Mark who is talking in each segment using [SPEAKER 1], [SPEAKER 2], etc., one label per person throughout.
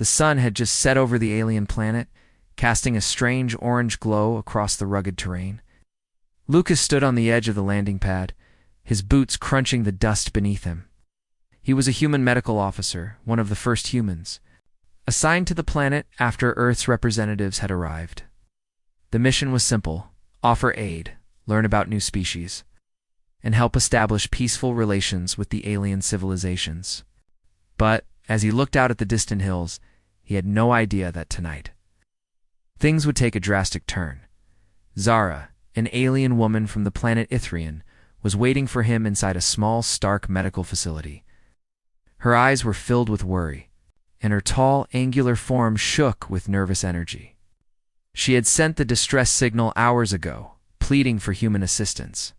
[SPEAKER 1] The sun had just set over the alien planet, casting a strange orange glow across the rugged terrain. Lucas stood on the edge of the landing pad, his boots crunching the dust beneath him. He was a human medical officer, one of the first humans, assigned to the planet after Earth's representatives had arrived. The mission was simple: offer aid, learn about new species, and help establish peaceful relations with the alien civilizations. But, as he looked out at the distant hills, he had no idea that tonight things would take a drastic turn. Zara, an alien woman from the planet Ithrian, was waiting for him inside a small, stark medical facility. Her eyes were filled with worry, and her tall, angular form shook with nervous energy. She had sent the distress signal hours ago, pleading for human assistance.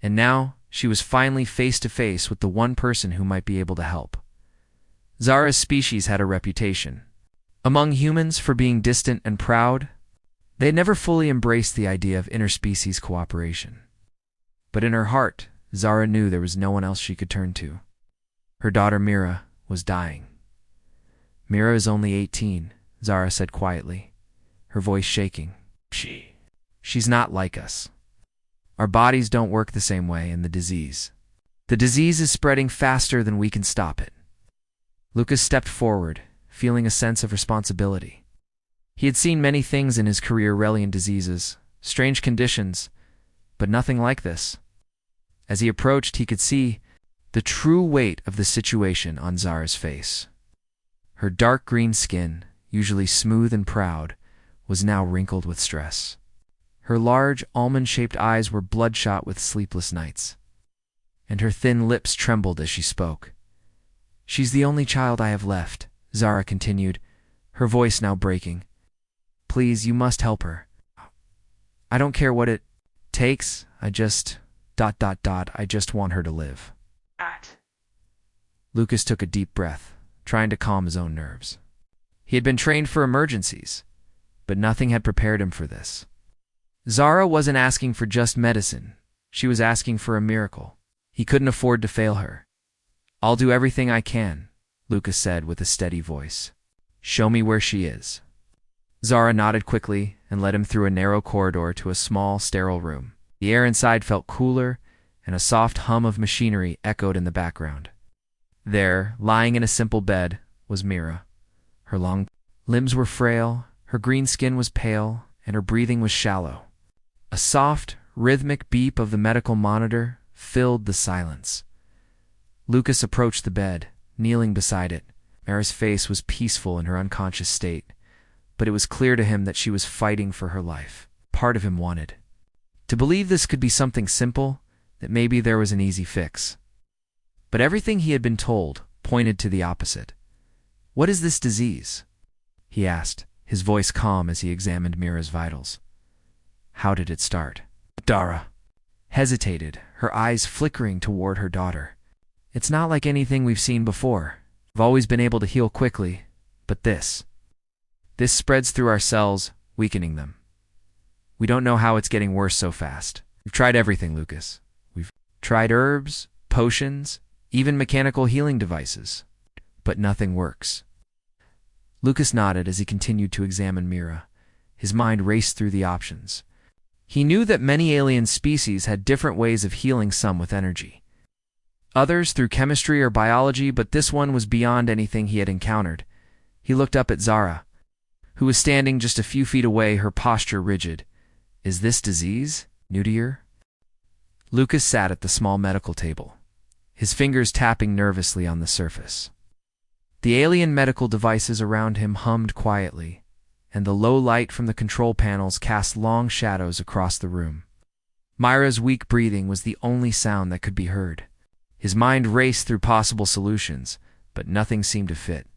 [SPEAKER 1] And now, she was finally face to face with the one person who might be able to help. Zara's species had a reputation among humans for being distant and proud. They had never fully embraced the idea of interspecies cooperation. But in her heart, Zara knew there was no one else she could turn to. Her daughter Mira was dying. "Mira is only 18, Zara said quietly, her voice shaking. She's not like us. Our bodies don't work the same way, and the disease is spreading faster than we can stop it." Lucas stepped forward, feeling a sense of responsibility. He had seen many things in his career: alien diseases, strange conditions, but nothing like this. As he approached, he could see the true weight of the situation on Zara's face. Her dark green skin, usually smooth and proud, was now wrinkled with stress. Her large, almond-shaped eyes were bloodshot with sleepless nights, and her thin lips trembled as she spoke. "She's the only child I have left," Zara continued, her voice now breaking. "Please, you must help her. I don't care what it takes, I just... I just want her to live." Lucas took a deep breath, trying to calm his own nerves. He had been trained for emergencies, but nothing had prepared him for this. Zara wasn't asking for just medicine. She was asking for a miracle. He couldn't afford to fail her. "I'll do everything I can," Lucas said with a steady voice. "Show me where she is." Zara nodded quickly and led him through a narrow corridor to a small, sterile room. The air inside felt cooler, and a soft hum of machinery echoed in the background. There, lying in a simple bed, was Mira. Her long limbs were frail, her green skin was pale, and her breathing was shallow. A soft, rhythmic beep of the medical monitor filled the silence. Lucas approached the bed, kneeling beside it. Mira's face was peaceful in her unconscious state, but it was clear to him that she was fighting for her life. Part of him wanted to believe this could be something simple, that maybe there was an easy fix. But everything he had been told pointed to the opposite. "What is this disease?" he asked, his voice calm as he examined Mira's vitals. "How did it start?" Zara hesitated, her eyes flickering toward her daughter. "It's not like anything we've seen before. I've always been able to heal quickly, but this spreads through our cells, weakening them. We don't know how it's getting worse so fast. We've tried everything, Lucas. We've tried herbs, potions, even mechanical healing devices, but nothing works." Lucas nodded as he continued to examine Mira. His mind raced through the options. He knew that many alien species had different ways of healing, some with energy, others through chemistry or biology, but this one was beyond anything he had encountered. He looked up at Zara, who was standing just a few feet away, her posture rigid. "Is this disease new to you?" Lucas sat at the small medical table, his fingers tapping nervously on the surface. The alien medical devices around him hummed quietly, and the low light from the control panels cast long shadows across the room. Mira's weak breathing was the only sound that could be heard. His mind raced through possible solutions, but nothing seemed to fit.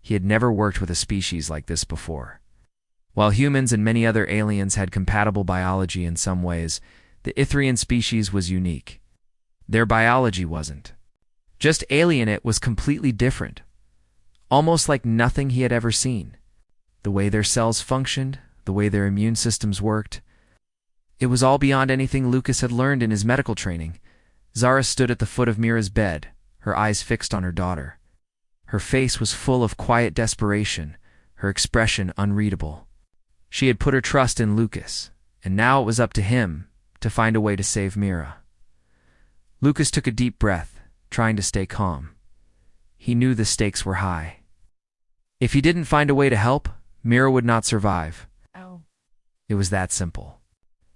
[SPEAKER 1] He had never worked with a species like this before. While humans and many other aliens had compatible biology in some ways, the Ithrian species was unique. Their biology wasn't. Just alien, it was completely different. Almost like nothing he had ever seen. The way their cells functioned, the way their immune systems worked. It was all beyond anything Lucas had learned in his medical training. Zara stood at the foot of Mira's bed, her eyes fixed on her daughter. Her face was full of quiet desperation, her expression unreadable. She had put her trust in Lucas, and now it was up to him to find a way to save Mira. Lucas took a deep breath, trying to stay calm. He knew the stakes were high. If he didn't find a way to help, Mira would not survive.
[SPEAKER 2] Oh.
[SPEAKER 1] It was that simple.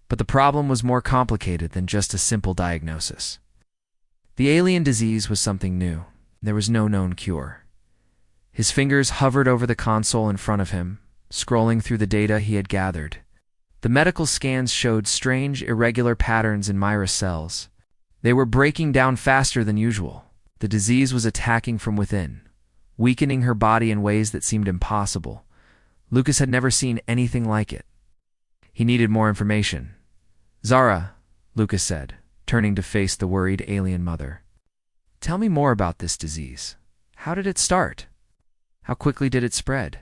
[SPEAKER 1] But the problem was more complicated than just a simple diagnosis. The alien disease was something new. There was no known cure. His fingers hovered over the console in front of him, scrolling through the data he had gathered. The medical scans showed strange, irregular patterns in Myra's cells. They were breaking down faster than usual. The disease was attacking from within, weakening her body in ways that seemed impossible. Lucas had never seen anything like it. He needed more information. "Zara," Lucas said, turning to face the worried alien mother. "Tell me more about this disease. How did it start? How quickly did it spread?"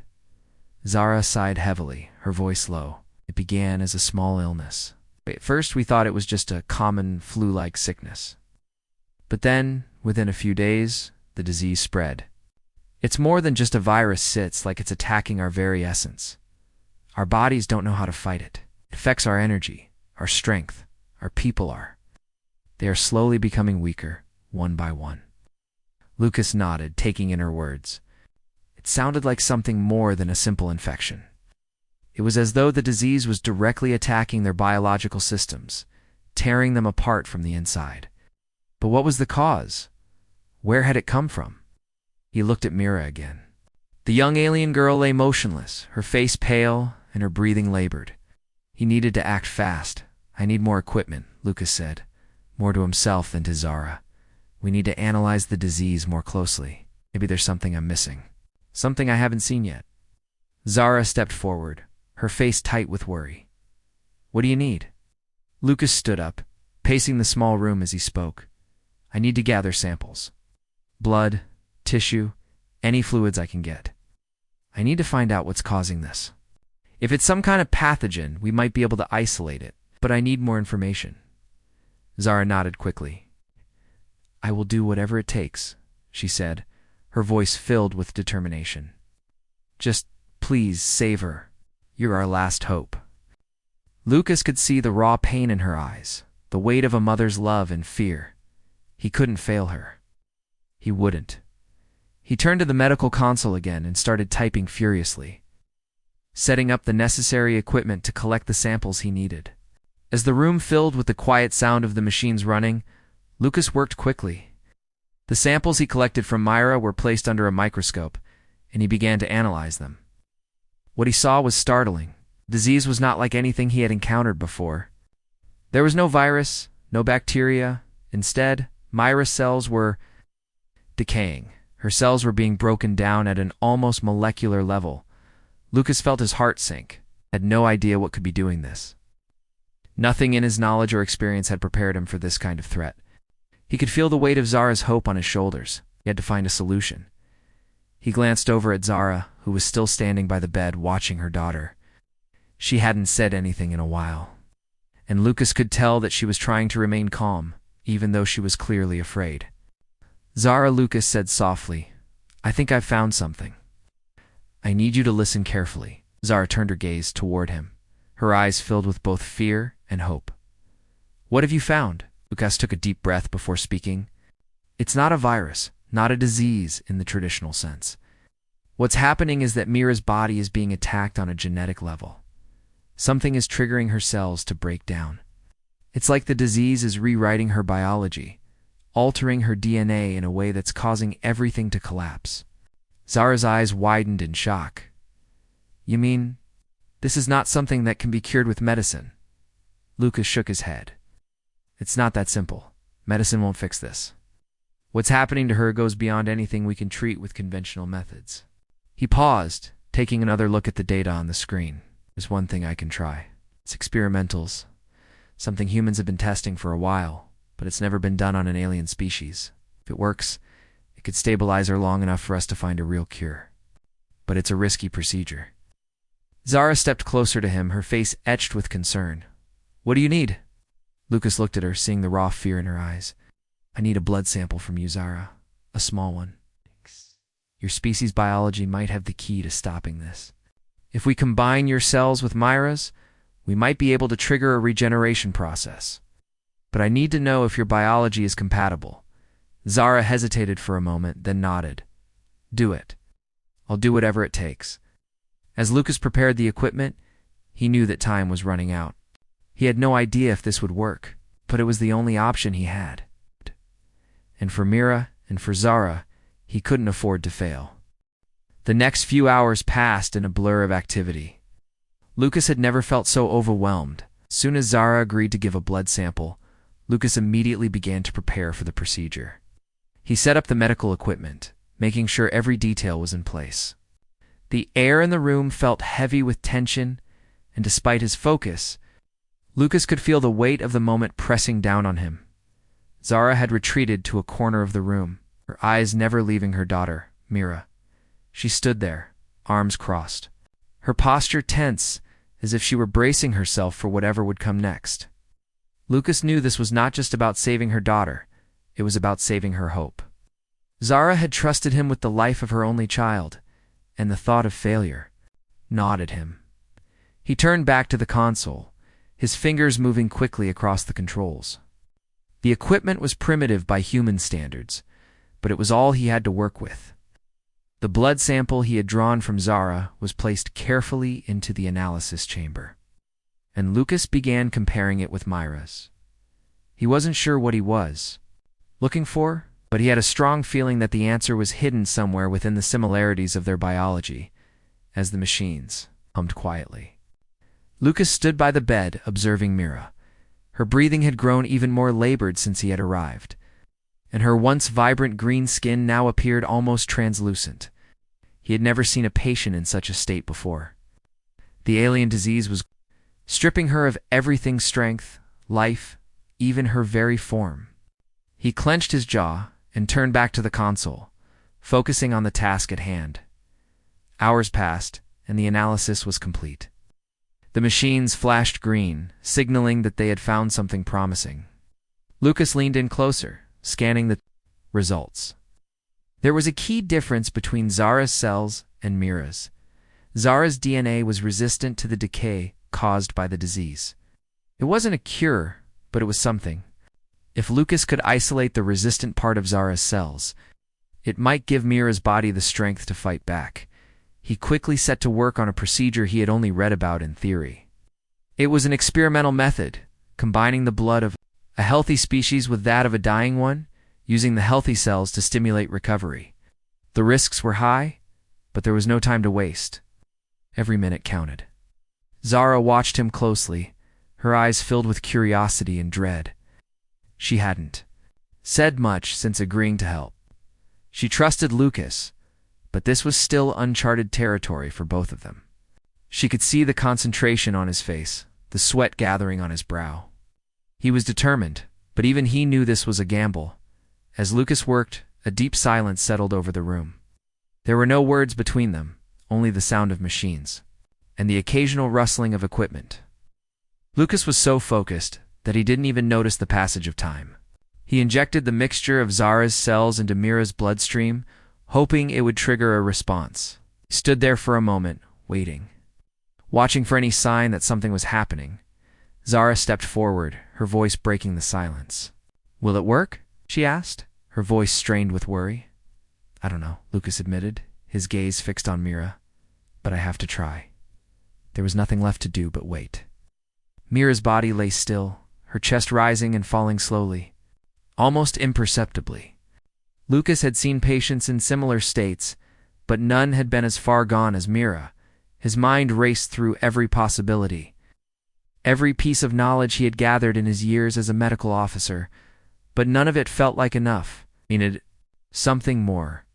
[SPEAKER 1] Zara sighed heavily, her voice low. "It began as a small illness. At first we thought it was just a common flu-like sickness. But then, within a few days, the disease spread. It's more than just a virus. It's like it's attacking our very essence. Our bodies don't know how to fight it. It affects our energy, our strength, our people are. They are slowly becoming weaker, one by one." Lucas nodded, taking in her words. It sounded like something more than a simple infection. It was as though the disease was directly attacking their biological systems, tearing them apart from the inside. But what was the cause? Where had it come from? He looked at Mira again. The young alien girl lay motionless, her face pale and her breathing labored. He needed to act fast. "I need more equipment," Lucas said, more to himself than to Zara. "We need to analyze the disease more closely. Maybe there's something I'm missing. Something I haven't seen yet." Zara stepped forward, her face tight with worry. "What do you need?" Lucas stood up, pacing the small room as he spoke. "I need to gather samples. Blood, tissue, any fluids I can get. I need to find out what's causing this. If it's some kind of pathogen, we might be able to isolate it, but I need more information." Zara nodded quickly. "I will do whatever it takes," she said, her voice filled with determination. "Just please save her. You're our last hope." Lucas could see the raw pain in her eyes, the weight of a mother's love and fear. He couldn't fail her. He wouldn't. He turned to the medical console again and started typing furiously, setting up the necessary equipment to collect the samples he needed. As the room filled with the quiet sound of the machines running, Lucas worked quickly. The samples he collected from Myra were placed under a microscope, and he began to analyze them. What he saw was startling. The disease was not like anything he had encountered before. There was no virus, no bacteria. Instead, Myra's cells were decaying. Her cells were being broken down at an almost molecular level. Lucas felt his heart sink, had no idea what could be doing this. Nothing in his knowledge or experience had prepared him for this kind of threat. He could feel the weight of Zara's hope on his shoulders. He had to find a solution. He glanced over at Zara, who was still standing by the bed watching her daughter. She hadn't said anything in a while, and Lucas could tell that she was trying to remain calm, even though she was clearly afraid. "Zara," Lucas said softly, "I think I've found something. I need you to listen carefully." Zara turned her gaze toward him, her eyes filled with both fear and hope. "What have you found?" Lucas took a deep breath before speaking. "It's not a virus, not a disease in the traditional sense. What's happening is that Mira's body is being attacked on a genetic level. Something is triggering her cells to break down. It's like the disease is rewriting her biology, altering her DNA in a way that's causing everything to collapse." Zara's eyes widened in shock. "You mean, this is not something that can be cured with medicine?" Lucas shook his head. "It's not that simple. Medicine won't fix this. What's happening to her goes beyond anything we can treat with conventional methods." He paused, taking another look at the data on the screen. "There's one thing I can try. It's experimentals, something humans have been testing for a while, but it's never been done on an alien species. If it works, it could stabilize her long enough for us to find a real cure. But it's a risky procedure." Zara stepped closer to him, her face etched with concern. "What do you need?" Lucas looked at her, seeing the raw fear in her eyes. "I need a blood sample from you, Zara. A small one." Your species biology might have the key to stopping this. If we combine your cells with Myra's, we might be able to trigger a regeneration process. But I need to know if your biology is compatible." Zara hesitated for a moment, then nodded. "Do it. I'll do whatever it takes." As Lucas prepared the equipment, he knew that time was running out. He had no idea if this would work, but it was the only option he had. And for Mira and for Zara, he couldn't afford to fail. The next few hours passed in a blur of activity. Lucas had never felt so overwhelmed. As soon as Zara agreed to give a blood sample, Lucas immediately began to prepare for the procedure. He set up the medical equipment, making sure every detail was in place. The air in the room felt heavy with tension, and despite his focus, Lucas could feel the weight of the moment pressing down on him. Zara had retreated to a corner of the room, her eyes never leaving her daughter, Mira. She stood there, arms crossed, her posture tense, as if she were bracing herself for whatever would come next. Lucas knew this was not just about saving her daughter, it was about saving her hope. Zara had trusted him with the life of her only child, and the thought of failure gnawed at him. He turned back to the console, his fingers moving quickly across the controls. The equipment was primitive by human standards, but it was all he had to work with. The blood sample he had drawn from Zara was placed carefully into the analysis chamber, and Lucas began comparing it with Myra's. He wasn't sure what he was looking for, but he had a strong feeling that the answer was hidden somewhere within the similarities of their biology, as the machines hummed quietly. Lucas stood by the bed, observing Mira. Her breathing had grown even more labored since he had arrived, and her once vibrant green skin now appeared almost translucent. He had never seen a patient in such a state before. The alien disease was stripping her of everything: strength, life, even her very form. He clenched his jaw and turned back to the console, focusing on the task at hand. Hours passed, and the analysis was complete. The machines flashed green, signaling that they had found something promising. Lucas leaned in closer, scanning the results. There was a key difference between Zara's cells and Mira's. Zara's DNA was resistant to the decay caused by the disease. It wasn't a cure, but it was something. If Lucas could isolate the resistant part of Zara's cells, it might give Mira's body the strength to fight back. He quickly set to work on a procedure he had only read about in theory. It was an experimental method, combining the blood of a healthy species with that of a dying one, using the healthy cells to stimulate recovery. The risks were high, but there was no time to waste. Every minute counted. Zara watched him closely, her eyes filled with curiosity and dread. She hadn't said much since agreeing to help. She trusted Lucas, but this was still uncharted territory for both of them. She could see the concentration on his face, the sweat gathering on his brow. He was determined, but even he knew this was a gamble. As Lucas worked, a deep silence settled over the room. There were no words between them, only the sound of machines, and the occasional rustling of equipment. Lucas was so focused that he didn't even notice the passage of time. He injected the mixture of Zara's cells into Mira's bloodstream, hoping it would trigger a response. He stood there for a moment, waiting, watching for any sign that something was happening. Zara stepped forward, her voice breaking the silence. "Will it work?" she asked, her voice strained with worry. "I don't know," Lucas admitted, his gaze fixed on Mira. "But I have to try." There was nothing left to do but wait. Mira's body lay still, her chest rising and falling slowly, almost imperceptibly. Lucas had seen patients in similar states, but none had been as far gone as Mira. His mind raced through every possibility, every piece of knowledge he had gathered in his years as a medical officer, but none of it felt like enough. He needed something more.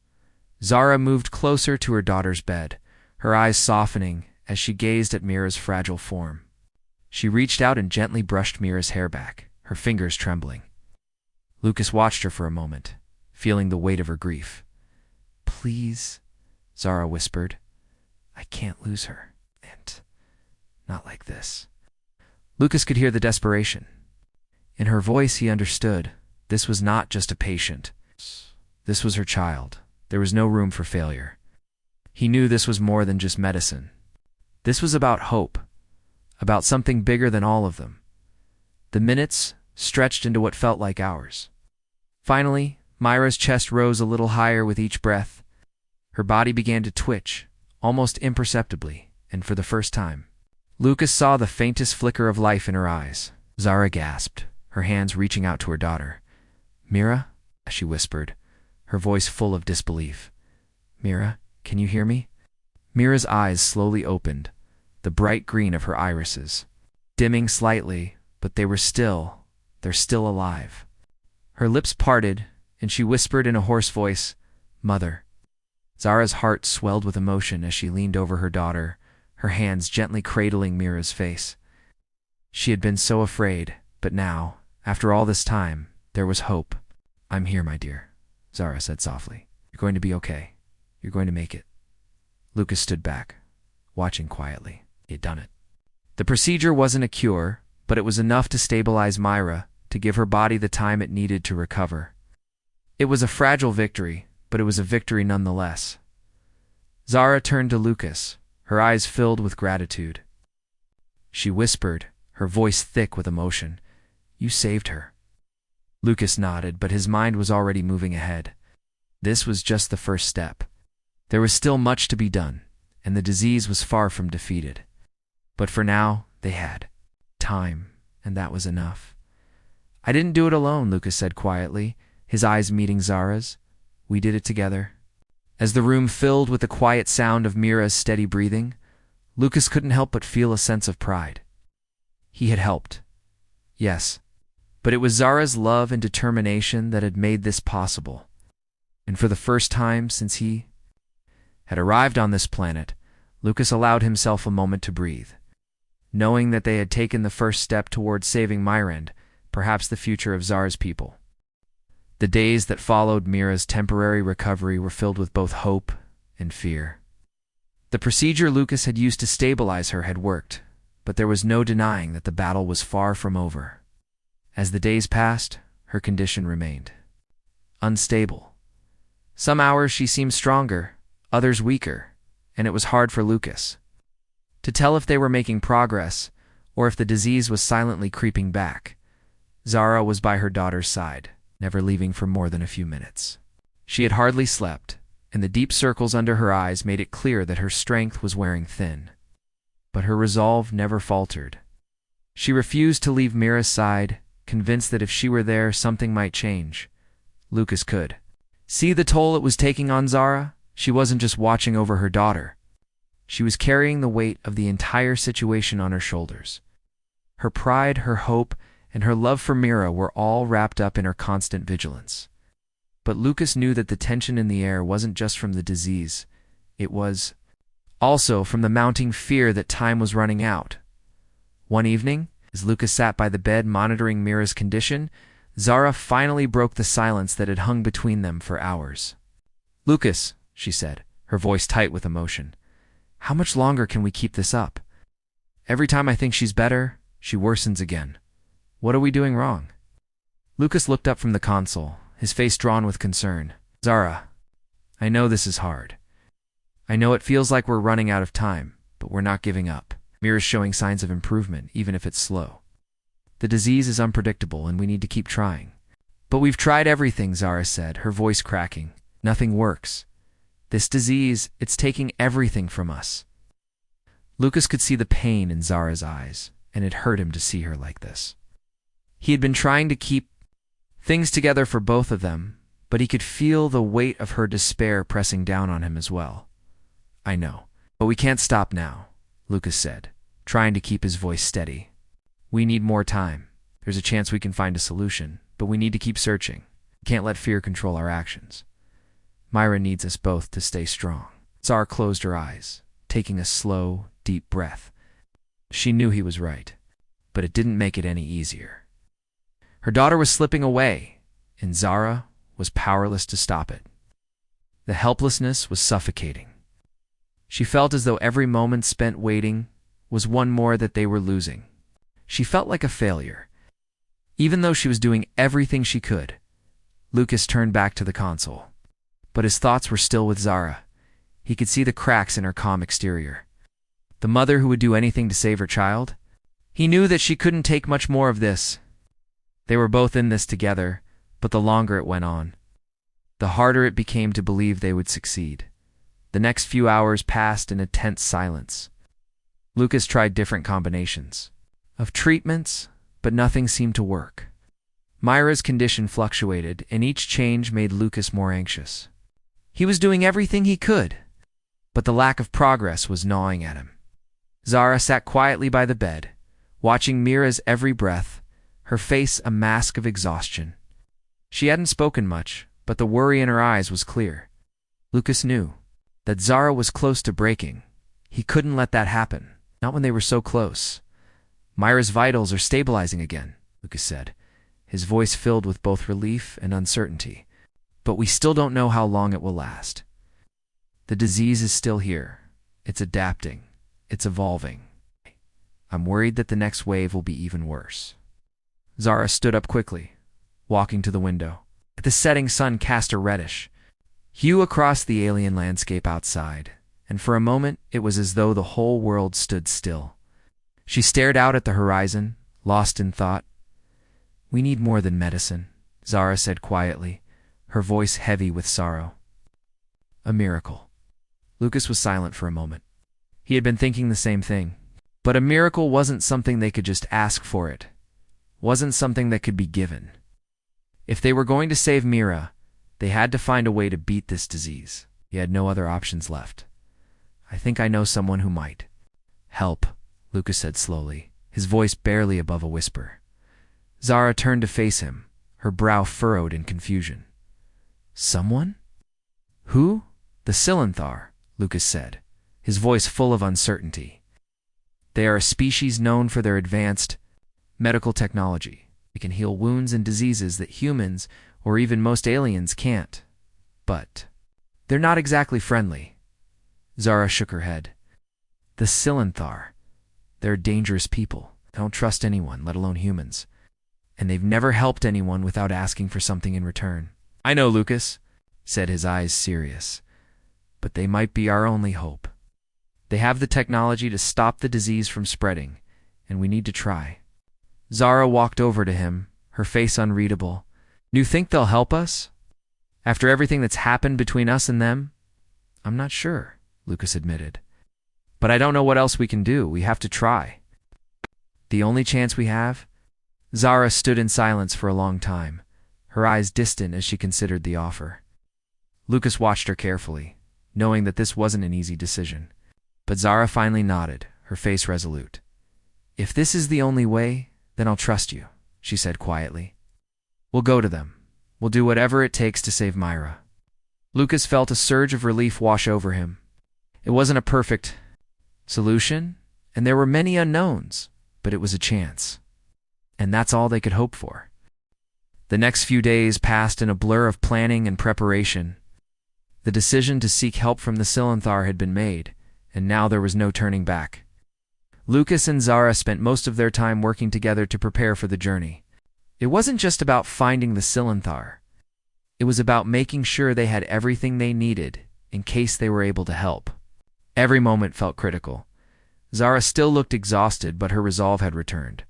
[SPEAKER 1] Zara moved closer to her daughter's bed, her eyes softening as she gazed at Mira's fragile form. She reached out and gently brushed Mira's hair back, her fingers trembling. Lucas watched her for a moment, feeling the weight of her grief. "Please," Zara whispered. "I can't lose her. And not like this." Lucas could hear the desperation. In her voice he understood. This was not just a patient. This was her child, There was no room for failure. He knew this was more than just medicine. This was about hope, about something bigger than all of them. The minutes stretched into what felt like hours. Finally, Myra's chest rose a little higher with each breath. Her body began to twitch, almost imperceptibly, and for the first time, Lucas saw the faintest flicker of life in her eyes. Zara gasped, her hands reaching out to her daughter. "Mira?" she whispered, her voice full of disbelief. "Mira, can you hear me?" Mira's eyes slowly opened, the bright green of her irises, dimming slightly, but they're still alive. Her lips parted, and she whispered in a hoarse voice, "Mother." Zara's heart swelled with emotion as she leaned over her daughter, her hands gently cradling Mira's face. She had been so afraid, but now, after all this time, there was hope. "I'm here, my dear," Zara said softly. "You're going to be okay. You're going to make it." Lucas stood back, watching quietly. He had done it. The procedure wasn't a cure, but it was enough to stabilize Myra, to give her body the time it needed to recover. It was a fragile victory, but it was a victory nonetheless. Zara turned to Lucas, her eyes filled with gratitude. She whispered, her voice thick with emotion, "You saved her." Lucas nodded, but his mind was already moving ahead. This was just the first step. There was still much to be done, and the disease was far from defeated. But for now, they had time, and that was enough. "I didn't do it alone," Lucas said quietly, his eyes meeting Zara's. "We did it together." As the room filled with the quiet sound of Mira's steady breathing, Lucas couldn't help but feel a sense of pride. He had helped. Yes, but it was Zara's love and determination that had made this possible. And for the first time since he had arrived on this planet, Lucas allowed himself a moment to breathe, knowing that they had taken the first step towards saving Myra and perhaps the future of Zara's people. The days that followed Mira's temporary recovery were filled with both hope and fear. The procedure Lucas had used to stabilize her had worked, but there was no denying that the battle was far from over. As the days passed, her condition remained unstable. Some hours she seemed stronger, others weaker, and it was hard for Lucas to tell if they were making progress or if the disease was silently creeping back. Zara was by her daughter's side, never leaving for more than a few minutes. She had hardly slept, and the deep circles under her eyes made it clear that her strength was wearing thin. But her resolve never faltered. She refused to leave Mira's side, convinced that if she were there, something might change. Lucas could see the toll it was taking on Zara. She wasn't just watching over her daughter. She was carrying the weight of the entire situation on her shoulders. Her pride, her hope, and her love for Mira were all wrapped up in her constant vigilance. But Lucas knew that the tension in the air wasn't just from the disease. It was also from the mounting fear that time was running out. One evening, as Lucas sat by the bed monitoring Mira's condition, Zara finally broke the silence that had hung between them for hours. "Lucas," she said, her voice tight with emotion, "how much longer can we keep this up? Every time I think she's better, she worsens again. What are we doing wrong?" Lucas looked up from the console, his face drawn with concern. "Zara, I know this is hard. I know it feels like we're running out of time, but we're not giving up. Mira's showing signs of improvement, even if it's slow. The disease is unpredictable, and we need to keep trying." "But we've tried everything," Zara said, her voice cracking. "Nothing works. This disease, it's taking everything from us." Lucas could see the pain in Zara's eyes, and it hurt him to see her like this. He had been trying to keep things together for both of them, but he could feel the weight of her despair pressing down on him as well. "I know, but we can't stop now," Lucas said, trying to keep his voice steady. "We need more time. There's a chance we can find a solution, but we need to keep searching. We can't let fear control our actions. Myra needs us both to stay strong." Zara closed her eyes, taking a slow, deep breath. She knew he was right, but it didn't make it any easier. Her daughter was slipping away, and Zara was powerless to stop it. The helplessness was suffocating. She felt as though every moment spent waiting was one more that they were losing. She felt like a failure. Even though she was doing everything she could, Lucas turned back to the console. but his thoughts were still with Zara. He could see the cracks in her calm exterior. The mother who would do anything to save her child? He knew that she couldn't take much more of this. They were both in this together, but the longer it went on, the harder it became to believe they would succeed. The next few hours passed in a tense silence. Lucas tried different combinations of treatments, but nothing seemed to work. Myra's condition fluctuated, and each change made Lucas more anxious. He was doing everything he could, but the lack of progress was gnawing at him. Zara sat quietly by the bed, watching Mira's every breath, her face a mask of exhaustion. She hadn't spoken much, but the worry in her eyes was clear. Lucas knew that Zara was close to breaking. He couldn't let that happen, not when they were so close. Myra's vitals are stabilizing again, Lucas said, his voice filled with both relief and uncertainty. But we still don't know how long it will last. The disease is still here. It's adapting. It's evolving. I'm worried that the next wave will be even worse. Zara stood up quickly, walking to the window. The setting sun cast a reddish hue across the alien landscape outside, and for a moment it was as though the whole world stood still. She stared out at the horizon, lost in thought. "We need more than medicine," Zara said quietly, her voice heavy with sorrow. "A miracle." Lucas was silent for a moment. He had been thinking the same thing. But a miracle wasn't something they could just ask for it. Wasn't something that could be given. If they were going to save Mira, they had to find a way to beat this disease. He had no other options left. "I think I know someone who might." "Help," Lucas said slowly, his voice barely above a whisper. Zara turned to face him, her brow furrowed in confusion. "Someone? Who?" "The Silenthar," Lucas said, his voice full of uncertainty. "They are a species known for their advanced medical technology. They can heal wounds and diseases that humans, or even most aliens, can't. But they're not exactly friendly." Zara shook her head. "The Silenthar. They're dangerous people. They don't trust anyone, let alone humans. And they've never helped anyone without asking for something in return." "I know, Lucas," said, his eyes serious. "But they might be our only hope. They have the technology to stop the disease from spreading, and we need to try." Zara walked over to him, her face unreadable. "You think they'll help us? After everything that's happened between us and them?" "I'm not sure," Lucas admitted. "But I don't know what else we can do. We have to try." "The only chance we have?" Zara stood in silence for a long time, her eyes distant as she considered the offer. Lucas watched her carefully, knowing that this wasn't an easy decision. But Zara finally nodded, her face resolute. "If this is the only way, then I'll trust you," she said quietly. "We'll go to them. We'll do whatever it takes to save Myra." Lucas felt a surge of relief wash over him. It wasn't a perfect solution, and there were many unknowns, but it was a chance. And that's all they could hope for. The next few days passed in a blur of planning and preparation. The decision to seek help from the Silenthar had been made, and now there was no turning back. Lucas and Zara spent most of their time working together to prepare for the journey. It wasn't just about finding the Silenthar. It was about making sure they had everything they needed in case they were able to help. Every moment felt critical. Zara still looked exhausted, but her resolve had returned.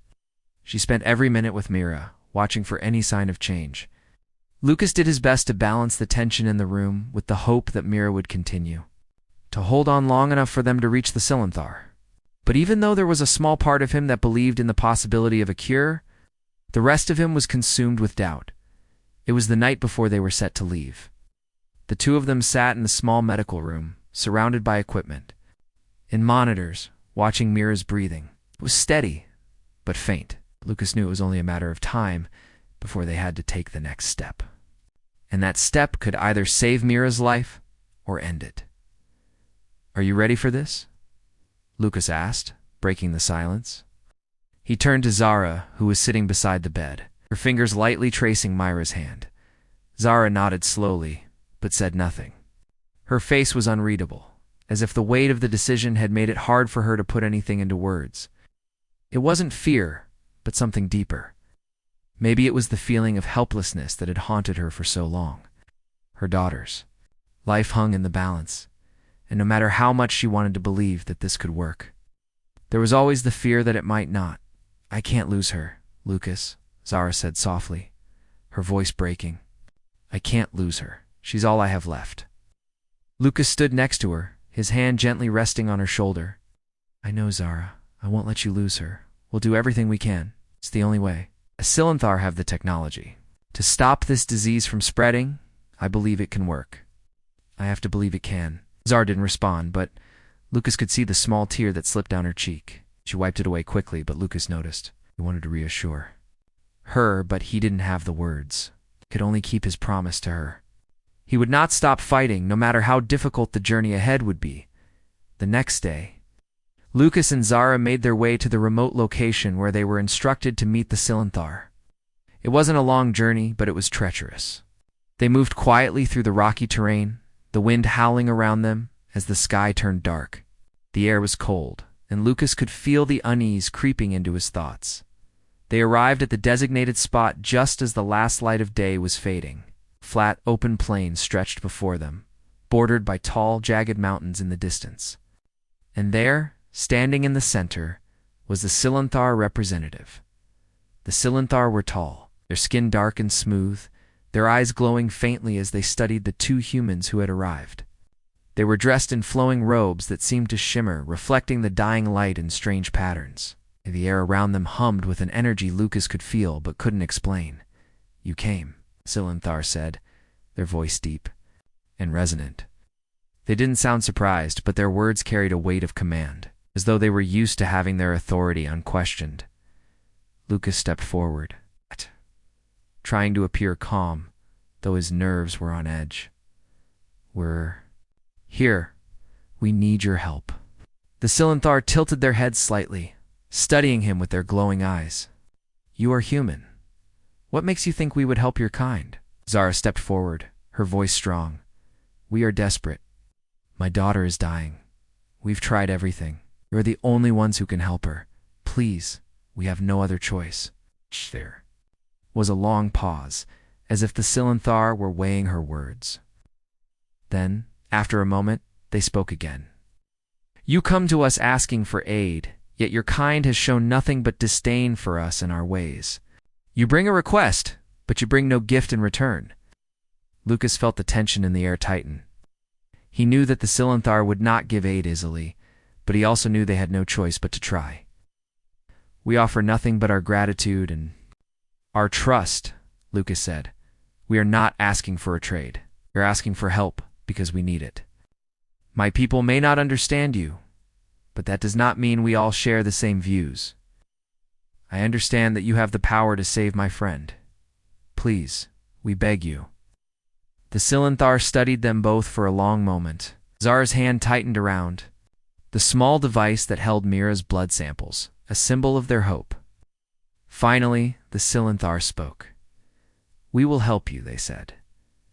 [SPEAKER 1] She spent every minute with Mira, watching for any sign of change. Lucas did his best to balance the tension in the room with the hope that Mira would continue to hold on long enough for them to reach the Silenthar. But even though there was a small part of him that believed in the possibility of a cure, the rest of him was consumed with doubt. It was the night before they were set to leave. The two of them sat in the small medical room, surrounded by equipment. In monitors, watching Mira's breathing. It was steady, but faint. Lucas knew it was only a matter of time before they had to take the next step. And that step could either save Mira's life or end it. "Are you ready for this?" Lucas asked, breaking the silence. He turned to Zara, who was sitting beside the bed, her fingers lightly tracing Myra's hand. Zara nodded slowly, but said nothing. Her face was unreadable, as if the weight of the decision had made it hard for her to put anything into words. It wasn't fear, but something deeper. Maybe it was the feeling of helplessness that had haunted her for so long. Her daughters. Life hung in the balance, and no matter how much she wanted to believe that this could work, there was always the fear that it might not. "I can't lose her, Lucas," Zara said softly, her voice breaking. "I can't lose her. She's all I have left." Lucas stood next to her, his hand gently resting on her shoulder. "I know, Zara. I won't let you lose her. We'll do everything we can. It's the only way. A Silenthar have the technology. To stop this disease from spreading, I believe it can work." "I have to believe it can." Zara didn't respond, but Lucas could see the small tear that slipped down her cheek. She wiped it away quickly, but Lucas noticed. He wanted to reassure her, but he didn't have the words. He could only keep his promise to her. He would not stop fighting, no matter how difficult the journey ahead would be. The next day, Lucas and Zara made their way to the remote location where they were instructed to meet the Silenthar. It wasn't a long journey, but it was treacherous. They moved quietly through the rocky terrain, the wind howling around them as the sky turned dark. The air was cold, and Lucas could feel the unease creeping into his thoughts. They arrived at the designated spot just as the last light of day was fading. Flat, open plain stretched before them, bordered by tall, jagged mountains in the distance. And there, standing in the center, was the Silenthar representative. The Silenthar were tall, their skin dark and smooth, their eyes glowing faintly as they studied the two humans who had arrived. They were dressed in flowing robes that seemed to shimmer, reflecting the dying light in strange patterns. The air around them hummed with an energy Lucas could feel but couldn't explain. "You came," Silenthar said, their voice deep and resonant. They didn't sound surprised, but their words carried a weight of command, as though they were used to having their authority unquestioned. Lucas stepped forward, trying to appear calm, though his nerves were on edge. "We're here. We need your help." The Silenthar tilted their heads slightly, studying him with their glowing eyes. "You are human. What makes you think we would help your kind?" Zara stepped forward, her voice strong. "We are desperate. My daughter is dying. We've tried everything. You're the only ones who can help her. Please, we have no other choice." There was a long pause, as if the Silenthar were weighing her words. Then, after a moment, they spoke again. "You come to us asking for aid, yet your kind has shown nothing but disdain for us and our ways. You bring a request, but you bring no gift in return." Lucas felt the tension in the air tighten. He knew that the Silenthar would not give aid easily, but he also knew they had no choice but to try. "We offer nothing but our gratitude and our trust," Lucas said. "We are not asking for a trade. We're asking for help because we need it. My people may not understand you, but that does not mean we all share the same views. I understand that you have the power to save my friend. Please, we beg you." The Silenthar studied them both for a long moment. Zara's hand tightened around the small device that held Mira's blood samples, a symbol of their hope. Finally, the Silenthar spoke. "We will help you," they said,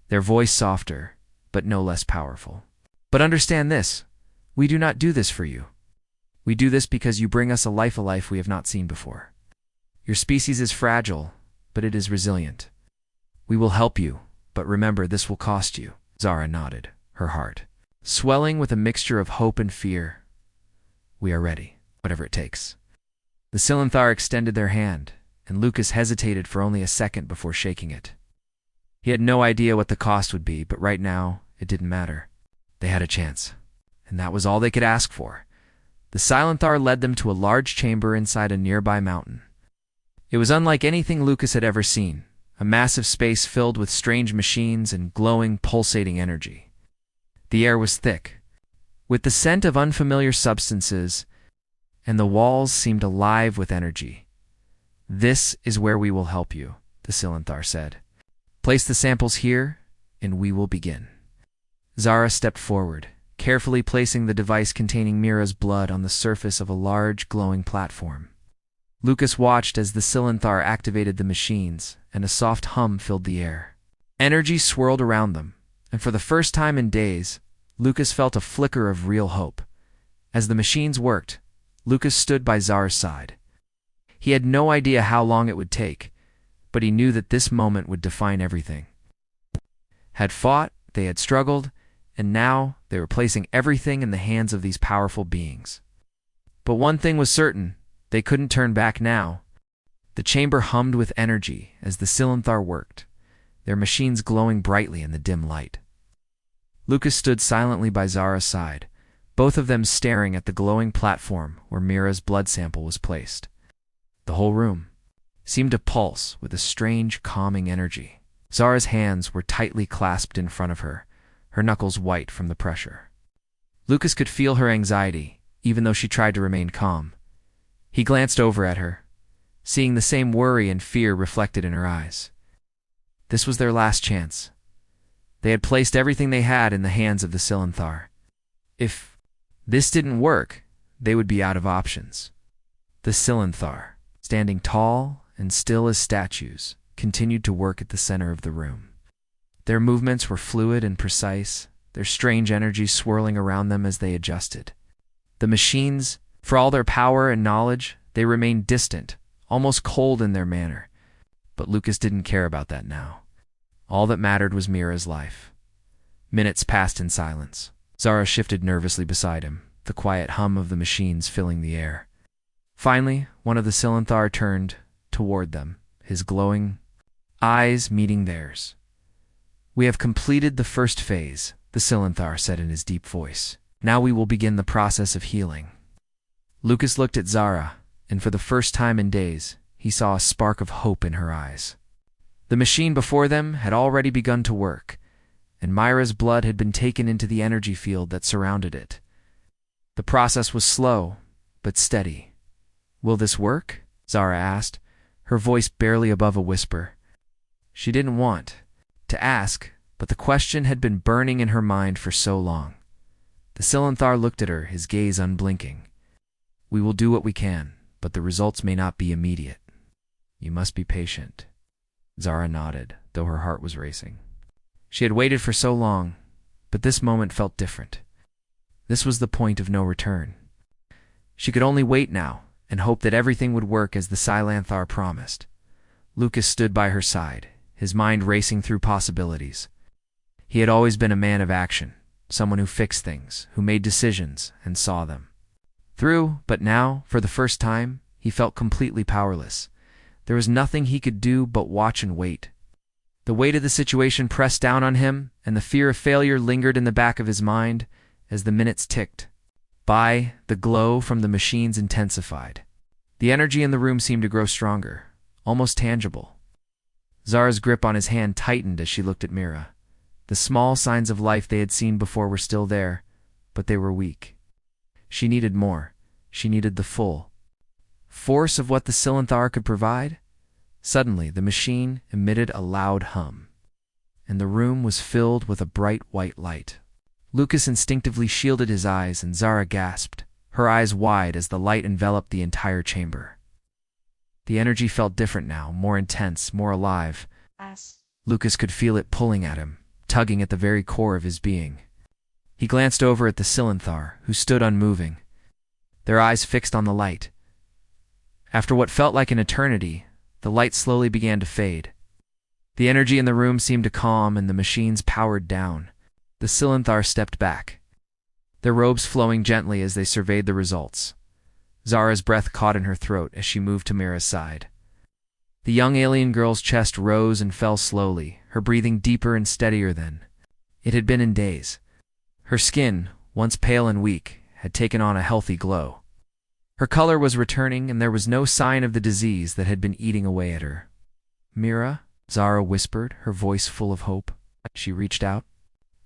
[SPEAKER 1] their voice softer, but no less powerful. "But understand this, we do not do this for you. We do this because you bring us a life we have not seen before. Your species is fragile, but it is resilient. We will help you, but remember this will cost you." Zara nodded, her heart swelling with a mixture of hope and fear. "We are ready, whatever it takes." The Silenthar extended their hand, and Lucas hesitated for only a second before shaking it. He had no idea what the cost would be, but right now, it didn't matter. They had a chance, and that was all they could ask for. The Silenthar led them to a large chamber inside a nearby mountain. It was unlike anything Lucas had ever seen, a massive space filled with strange machines and glowing, pulsating energy. The air was thick, with the scent of unfamiliar substances, and the walls seemed alive with energy. "This is where we will help you," the Silenthar said. "Place the samples here, and we will begin." Zara stepped forward, carefully placing the device containing Mira's blood on the surface of a large, glowing platform. Lucas watched as the Silenthar activated the machines, and a soft hum filled the air. Energy swirled around them, and for the first time in days, Lucas felt a flicker of real hope. As the machines worked, Lucas stood by Zara's side. He had no idea how long it would take, but he knew that this moment would define everything. Had fought, they had struggled, and now they were placing everything in the hands of these powerful beings. But one thing was certain, they couldn't turn back now. The chamber hummed with energy as the Silenthaur worked, their machines glowing brightly in the dim light. Lucas stood silently by Zara's side, both of them staring at the glowing platform where Mira's blood sample was placed. The whole room seemed to pulse with a strange, calming energy. Zara's hands were tightly clasped in front of her, her knuckles white from the pressure. Lucas could feel her anxiety, even though she tried to remain calm. He glanced over at her, seeing the same worry and fear reflected in her eyes. This was their last chance. They had placed everything they had in the hands of the Silenthaur. If this didn't work, they would be out of options. The Silenthaur, standing tall and still as statues, continued to work at the center of the room. Their movements were fluid and precise, their strange energy swirling around them as they adjusted. The machines, for all their power and knowledge, they remained distant, almost cold in their manner. But Lucas didn't care about that now. All that mattered was Mira's life. Minutes passed in silence. Zara shifted nervously beside him, the quiet hum of the machines filling the air. Finally, one of the Silenthaur turned toward them, his glowing eyes meeting theirs. "We have completed the first phase," the Silenthaur said in his deep voice. "Now we will begin the process of healing." Lucas looked at Zara, and for the first time in days, he saw a spark of hope in her eyes. The machine before them had already begun to work, and Mira's blood had been taken into the energy field that surrounded it. The process was slow, but steady. "Will this work?" Zara asked, her voice barely above a whisper. She didn't want to ask, but the question had been burning in her mind for so long. The Silenthaur looked at her, his gaze unblinking. "We will do what we can, but the results may not be immediate. You must be patient." Zara nodded, though her heart was racing. She had waited for so long, but this moment felt different. This was the point of no return. She could only wait now and hope that everything would work as the Silenthaur promised. Lucas stood by her side, his mind racing through possibilities. He had always been a man of action, someone who fixed things, who made decisions and saw them through, but now, for the first time, he felt completely powerless. There was nothing he could do but watch and wait. The weight of the situation pressed down on him, and the fear of failure lingered in the back of his mind as the minutes ticked by. The glow from the machines intensified. The energy in the room seemed to grow stronger, almost tangible. Zara's grip on his hand tightened as she looked at Mira. The small signs of life they had seen before were still there, but they were weak. She needed more. She needed the full force of what the Silenthaur could provide. Suddenly, the machine emitted a loud hum, and the room was filled with a bright white light. Lucas instinctively shielded his eyes, and Zara gasped, her eyes wide as the light enveloped the entire chamber. The energy felt different now, more intense, more alive. Lucas could feel it pulling at him, tugging at the very core of his being. He glanced over at the Silenthaur, who stood unmoving, their eyes fixed on the light. After what felt like an eternity, the light slowly began to fade. The energy in the room seemed to calm, and the machines powered down. The Silenthaur stepped back, their robes flowing gently as they surveyed the results. Zara's breath caught in her throat as she moved to Mira's side. The young alien girl's chest rose and fell slowly, her breathing deeper and steadier than it had been in days. Her skin, once pale and weak, had taken on a healthy glow. Her color was returning, and there was no sign of the disease that had been eating away at her. "Mira," Zara whispered, her voice full of hope. She reached out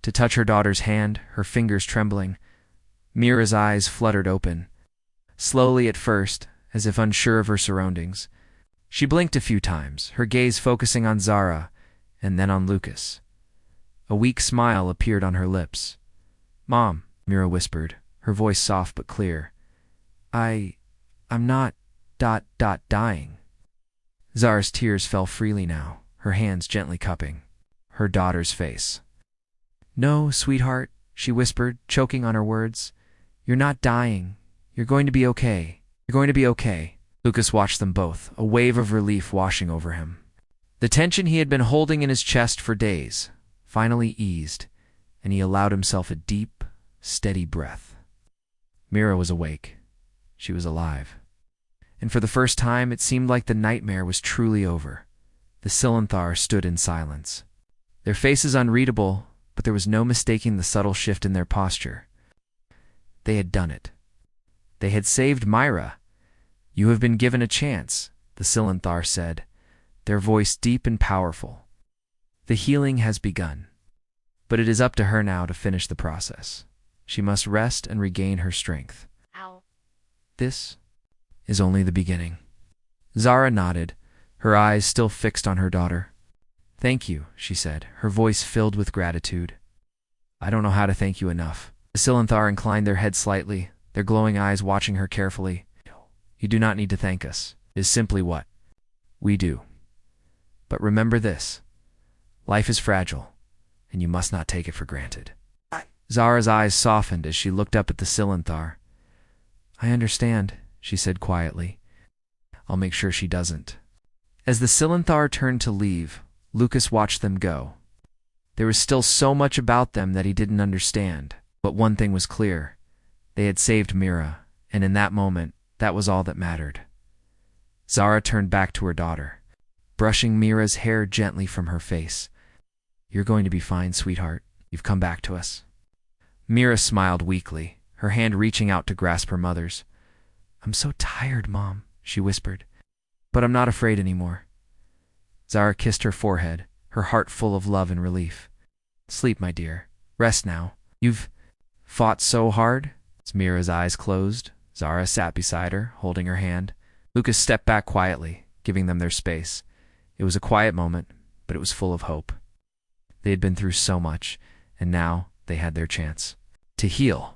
[SPEAKER 1] to touch her daughter's hand, her fingers trembling. Mira's eyes fluttered open, slowly at first, as if unsure of her surroundings. She blinked a few times, her gaze focusing on Zara and then on Lucas. A weak smile appeared on her lips. "Mom," Mira whispered, her voice soft but clear. I'm not dying." Zara's tears fell freely now, her hands gently cupping her daughter's face. "No, sweetheart," she whispered, choking on her words. "You're not dying. You're going to be okay. You're going to be okay." Lucas watched them both, a wave of relief washing over him. The tension he had been holding in his chest for days finally eased, and he allowed himself a deep, steady breath. Mira was awake. She was alive. And for the first time, it seemed like the nightmare was truly over. The Silenthar stood in silence. Their faces unreadable, but there was no mistaking the subtle shift in their posture. They had done it. They had saved Myra. "You have been given a chance," the Silenthar said, their voice deep and powerful. "The healing has begun. But it is up to her now to finish the process. She must rest and regain her strength.
[SPEAKER 2] Ow.
[SPEAKER 1] This is only the beginning." Zara nodded, her eyes still fixed on her daughter. "Thank you," she said, her voice filled with gratitude. "I don't know how to thank you enough." The Silenthar inclined their heads slightly, their glowing eyes watching her carefully. "You do not need to thank us. It is simply what we do. But remember this. Life is fragile, and you must not take it for granted." Zara's eyes softened as she looked up at the Silenthar. "I understand," she said quietly. "I'll make sure she doesn't." As the Silenthar turned to leave, Lucas watched them go. There was still so much about them that he didn't understand, but one thing was clear. They had saved Mira, and in that moment, that was all that mattered. Zara turned back to her daughter, brushing Mira's hair gently from her face. "You're going to be fine, sweetheart. You've come back to us." Mira smiled weakly, her hand reaching out to grasp her mother's. "I'm so tired, Mom," she whispered. "But I'm not afraid anymore." Zara kissed her forehead, her heart full of love and relief. "Sleep, my dear. Rest now. You've fought so hard." As Mira's eyes closed, Zara sat beside her, holding her hand. Lucas stepped back quietly, giving them their space. It was a quiet moment, but it was full of hope. They had been through so much, and now they had their chance to heal.